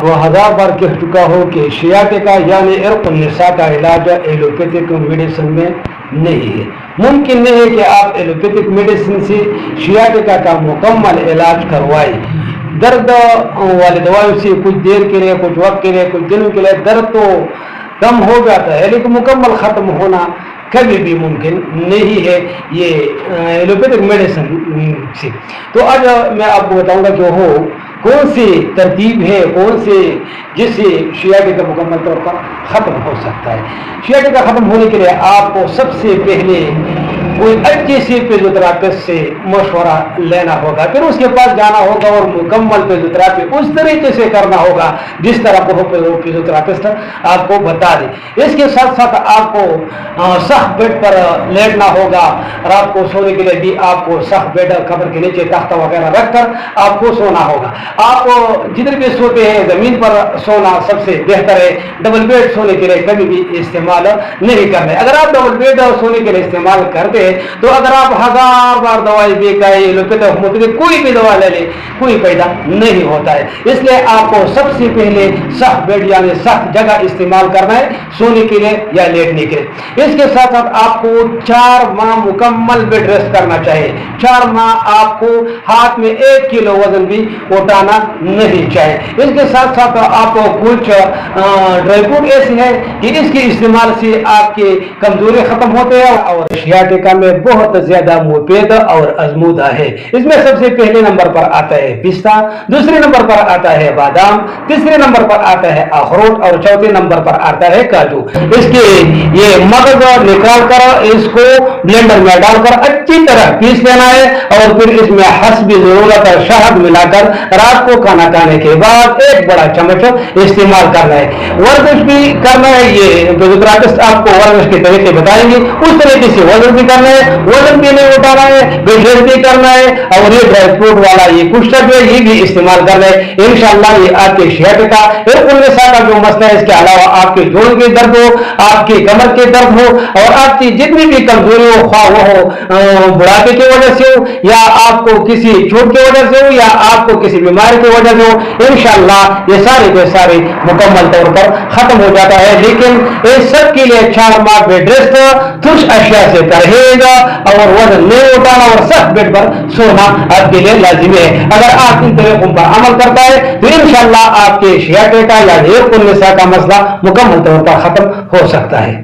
کو 1000 بار کہہ چکا ہوں کہ شیاٹکا یعنی عرق النساء کا علاج ایلوپیتھک میڈیسن میں نہیں ہے. ممکن نہیں ہے کہ آپ ایلوپیتھک میڈیسن سے شیاٹکا کا مکمل علاج کروائیں. درد والی دوائیوں سے کچھ دیر کے لیے، کچھ وقت کے لیے، کچھ دنوں کے لیے درد تو کم ہو جاتا ہے، لیکن مکمل ختم ہونا کبھی بھی ممکن نہیں ہے یہ ایلوپیتھک میڈیسن سے. تو آج میں آپ کو بتاؤں گا کہ وہ کون سی ترتیب ہے، کون سے جس سے شیاٹکا مکمل طور پر ختم ہو سکتا ہے. شیاٹکا ختم ہونے کے لیے آپ کو سب سے پہلے کوئی اچھی سی فزیوتھراپسٹ سے مشورہ لینا ہوگا، پھر اس کے پاس جانا ہوگا اور مکمل فزیوتھراپی اس طریقے سے کرنا ہوگا جس طرح وہ فزیوتھراپسٹ آپ کو بتا دے. اس کے ساتھ ساتھ آپ کو سخت بیڈ پر لیٹنا ہوگا. رات کو سونے کے لیے بھی آپ کو سخت بیڈ، کمر کے نیچے تختہ وغیرہ رکھ کر آپ کو سونا ہوگا. آپ جتنے بھی سوتے ہیں زمین پر سونا سب سے بہتر ہے. ڈبل بیڈ سونے کے لیے کبھی بھی استعمال نہیں کرنا ہے. اگر آپ ڈبل بیڈ سونے کے لیے استعمال کرتے ہیں تو اگر آپ 1000 بار دوائی بھی کھائیں، ایلوپیتھک کوئی بھی دوا لے لیں، کوئی فائدہ نہیں ہوتا ہے. اس لیے آپ کو سب سے پہلے سخت بیڈ یعنی سخت جگہ استعمال کرنا ہے سونے کے لیے یا لیٹنے کے لیے. اس کے ساتھ ساتھ آپ کو 4 ماہ مکمل بیڈ ریسٹ کرنا چاہیے. 4 ماہ آپ کو ہاتھ میں 1 کلو وزن بھی اٹھانا نہیں چاہیے. اس کے ساتھ ساتھ آپ کو کچھ ڈرائی فروٹ ایسے ہیں کہ اس کے استعمال سے آپ کی کمزوری ختم ہوتے ہیں اور شیاٹکا میں بہت زیادہ مفید اور آزمودہ ہے. اس میں سب سے پہلے نمبر پر آتا ہے پستہ، دوسرے نمبر پر آتا ہے بادام، تیسرے نمبر پر آتا ہے اخروٹ اور چوتھے نمبر پر آتا ہے کاجو. اس کے یہ مغز نکال کر اس کو بلینڈر میں ڈال کر اچھی طرح پیس لینا ہے اور پھر اس میں حسب ضرورت شہد ملا کر رات کو کھانا کھانے کے بعد 1 بڑا چمچ استعمال کرنا ہے. ورزش بھی کرنا ہے. یہ فزیوتھراپسٹ آپ کو ورزش کے طریقے بتائیں گے، اس طریقے سے ورزش بھی کرنا ہے، وزن بھی نہیں اٹھانا ہے، بیڈ ریسٹ بھی کرنا ہے اور یہ ڈرائی فروٹ والا یہ کچھ ہے یہ بھی استعمال کرنا ہے. انشاءاللہ یہ آپ کے شیاٹکا عرق النساء کا جو مسئلہ ہے، اس کے علاوہ آپ کے جوڑوں کے درد ہو، آپ کی کمر کے درد ہو اور آپ کی جتنی بھی کمزوری ہو، خواہ وہ ہو بڑھاپے کی وجہ سے ہو یا آپ کو کسی چوٹ کی وجہ سے ہو یا آپ کو کسی بیماری کی وجہ سے ہو، انشاءاللہ یہ سارے کے سارے مکمل طور پر ختم ہو جاتا ہے. لیکن اس سب کے لیے 4 ماہ بیڈ ریسٹ، کچھ اشیاء سے پرہیز اور وزن نہیں اٹھانا اور سخت بیڈ پر سونا آپ کے لیے لازمی ہے. اگر آپ ان طریقوں پر عمل کرتا ہے تو انشاءاللہ آپ کے شیاٹکا یا عرق النساء کا مسئلہ مکمل طور پر ختم ہو سکتا ہے.